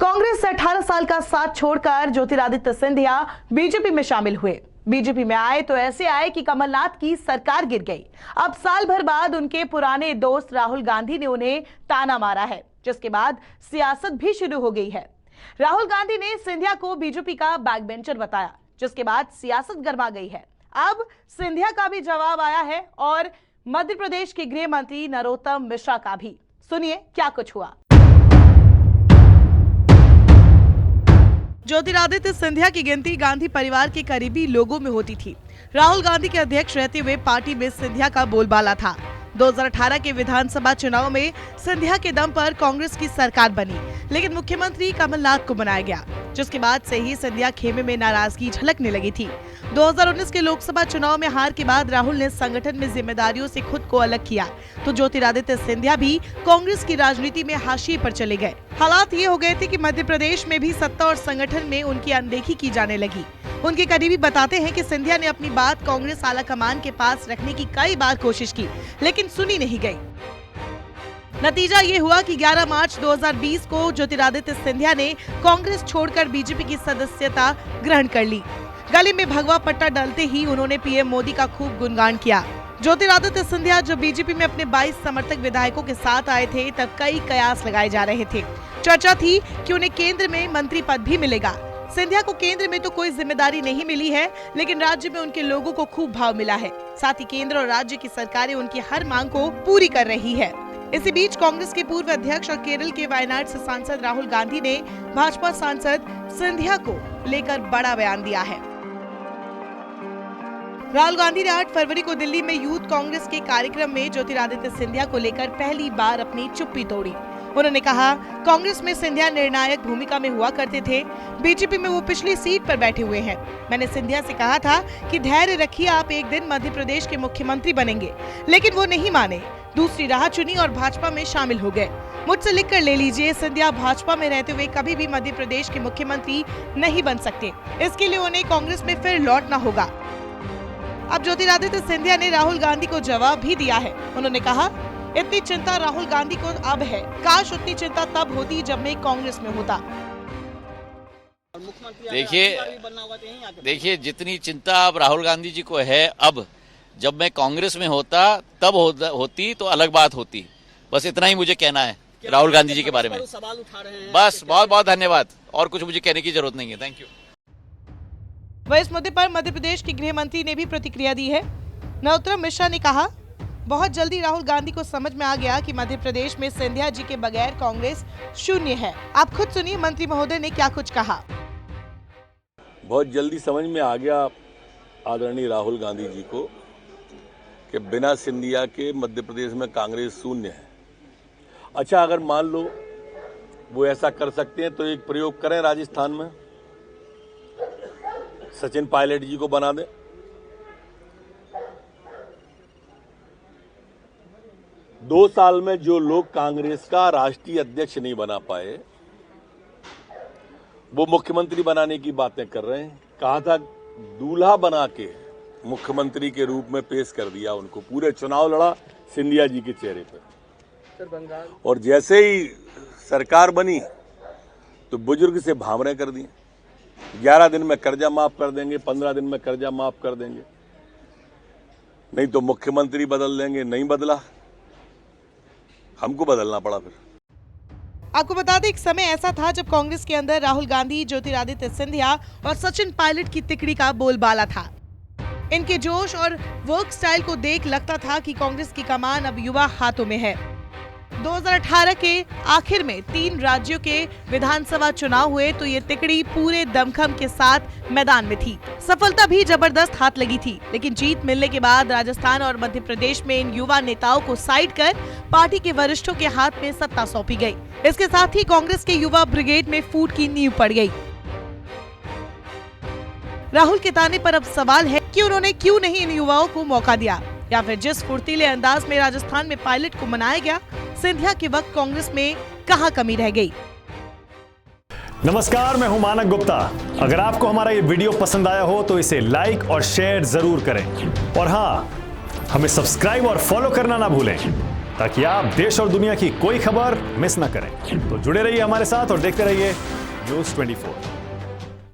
कांग्रेस से 18 साल का साथ छोड़कर ज्योतिरादित्य सिंधिया बीजेपी में शामिल हुए। बीजेपी में आए तो ऐसे आए कि कमलनाथ की सरकार गिर गई। अब साल भर बाद उनके पुराने दोस्त राहुल गांधी ने उन्हें ताना मारा है, जिसके बाद सियासत भी शुरू हो गई है। राहुल गांधी ने सिंधिया को बीजेपी का बैकबेंचर बताया, जिसके बाद सियासत गर्मा गई है। अब सिंधिया का भी जवाब आया है और मध्य प्रदेश के गृह मंत्री नरोत्तम मिश्रा का भी। सुनिए क्या कुछ हुआ। ज्योतिरादित्य सिंधिया की गिनती गांधी परिवार के करीबी लोगों में होती थी। राहुल गांधी के अध्यक्ष रहते हुए पार्टी में सिंधिया का बोलबाला था। 2018 के विधानसभा चुनाव में सिंधिया के दम पर कांग्रेस की सरकार बनी, लेकिन मुख्यमंत्री कमलनाथ को बनाया गया, जिसके बाद से ही सिंधिया खेमे में नाराजगी झलकने लगी थी। 2019 के लोकसभा चुनाव में हार के बाद राहुल ने संगठन में जिम्मेदारियों से खुद को अलग किया, तो ज्योतिरादित्य सिंधिया भी कांग्रेस की राजनीति में हाशिए पर चले गए। हालात ये हो गए थे कि मध्य प्रदेश में भी सत्ता और संगठन में उनकी अनदेखी की जाने लगी। उनके करीबी बताते हैं कि सिंधिया ने अपनी बात कांग्रेस आला कमान के पास रखने की कई बार कोशिश की, लेकिन सुनी नहीं गई। नतीजा ये हुआ कि 11 मार्च 2020 को ज्योतिरादित्य सिंधिया ने कांग्रेस छोड़कर बीजेपी की सदस्यता ग्रहण कर ली। गले में भगवा पट्टा डालते ही उन्होंने पीएम मोदी का खूब गुणगान किया। ज्योतिरादित्य सिंधिया जब बीजेपी में अपने 22 समर्थक विधायकों के साथ आए थे, तब कई कयास लगाए जा रहे थे। चर्चा थी कि उन्हें केंद्र में मंत्री पद भी मिलेगा। सिंधिया को केंद्र में तो कोई जिम्मेदारी नहीं मिली है, लेकिन राज्य में उनके लोगों को खूब भाव मिला है। साथ ही केंद्र और राज्य की सरकारें उनकी हर मांग को पूरी कर रही है। इसी बीच कांग्रेस के पूर्व अध्यक्ष और केरल के वायनाड से सांसद राहुल गांधी ने भाजपा सांसद सिंधिया को लेकर बड़ा बयान दिया है। राहुल गांधी ने 8 फरवरी को दिल्ली में यूथ कांग्रेस के कार्यक्रम में ज्योतिरादित्य सिंधिया को लेकर पहली बार अपनी चुप्पी तोड़ी। उन्होंने कहा, कांग्रेस में सिंधिया निर्णायक भूमिका में हुआ करते थे, बीजेपी में वो पिछली सीट पर बैठे हुए हैं। मैंने सिंधिया से कहा था कि धैर्य रखिए, आप एक दिन मध्य प्रदेश के मुख्यमंत्री बनेंगे, लेकिन वो नहीं माने, दूसरी राह चुनी और भाजपा में शामिल हो गए। मुझसे लिख कर ले लीजिए, सिंधिया भाजपा में रहते हुए कभी भी मध्य प्रदेश के मुख्यमंत्री नहीं बन सकते। इसके लिए उन्हें कांग्रेस में फिर लौटना होगा। अब ज्योतिरादित्य सिंधिया ने राहुल गांधी को जवाब भी दिया है। उन्होंने कहा, इतनी चिंता राहुल गांधी को अब है, काश उतनी चिंता तब होती जब मैं कांग्रेस में होता। देखिए जितनी चिंता अब राहुल गांधी जी को है, अब जब मैं कांग्रेस में होता तब होती तो अलग बात होती। बस इतना ही मुझे कहना है राहुल गांधी जी के बारे में। सवाल उठा रहे हैं। बस बहुत बहुत धन्यवाद, और कुछ मुझे कहने की जरूरत नहीं है। Thank you. वह इस मुद्दे पर मध्य प्रदेश के गृह मंत्री ने भी प्रतिक्रिया दी है। नरोत्तम मिश्रा ने कहा, बहुत जल्दी राहुल गांधी को समझ में आ गया कि मध्य प्रदेश में सिंधिया जी के बगैर कांग्रेस शून्य है। आप खुद सुनिए मंत्री महोदय ने क्या कुछ कहा। बहुत जल्दी समझ में आ गया आदरणीय राहुल गांधी जी को कि बिना सिंधिया के मध्य प्रदेश में कांग्रेस शून्य है। अच्छा, अगर मान लो वो ऐसा कर सकते हैं तो एक प्रयोग करें, राजस्थान में सचिन पायलट जी को बना दें। दो साल में जो लोग कांग्रेस का राष्ट्रीय अध्यक्ष नहीं बना पाए, वो मुख्यमंत्री बनाने की बातें कर रहे हैं। कहा था दूल्हा बना के मुख्यमंत्री के रूप में पेश कर दिया उनको, पूरे चुनाव लड़ा सिंधिया जी के चेहरे पर। और जैसे ही सरकार बनी तो बुजुर्ग से भावरे कर दिए। 11 दिन में कर्जा माफ कर देंगे, 15 दिन में कर्जा माफ कर देंगे, नहीं तो मुख्यमंत्री बदल देंगे। नहीं बदला, हमको बदलना पड़ा। फिर आपको बता दें, एक समय ऐसा था जब कांग्रेस के अंदर राहुल गांधी, ज्योतिरादित्य सिंधिया और सचिन पायलट की तिकड़ी का बोलबाला था। इनके जोश और वर्क स्टाइल को देख लगता था कि कांग्रेस की कमान अब युवा हाथों में है। 2018 के आखिर में 3 राज्यों के विधानसभा चुनाव हुए तो ये तिकड़ी पूरे दमखम के साथ मैदान में थी। सफलता भी जबरदस्त हाथ लगी थी, लेकिन जीत मिलने के बाद राजस्थान और मध्य प्रदेश में इन युवा नेताओं को साइड कर पार्टी के वरिष्ठों के हाथ में सत्ता सौंपी गई। इसके साथ ही कांग्रेस के युवा ब्रिगेड में फूट की नींव पड़ गई। राहुल के ताने पर अब सवाल है कि उन्होंने क्यों नहीं इन युवाओं को मौका दिया, या फिर जिस फुर्तीले अंदाज में राजस्थान में पायलट को मनाया गया, सिंधिया के वक्त कांग्रेस में कहां कमी रह गई। नमस्कार, मैं हूं मानक गुप्ता। अगर आपको हमारा ये वीडियो पसंद आया हो तो इसे लाइक और शेयर जरूर करें, और हाँ, हमें सब्सक्राइब और फॉलो करना ना भूलें, ताकि आप देश और दुनिया की कोई खबर मिस ना करें। तो जुड़े रहिए हमारे साथ और देखते रहिए न्यूज 24।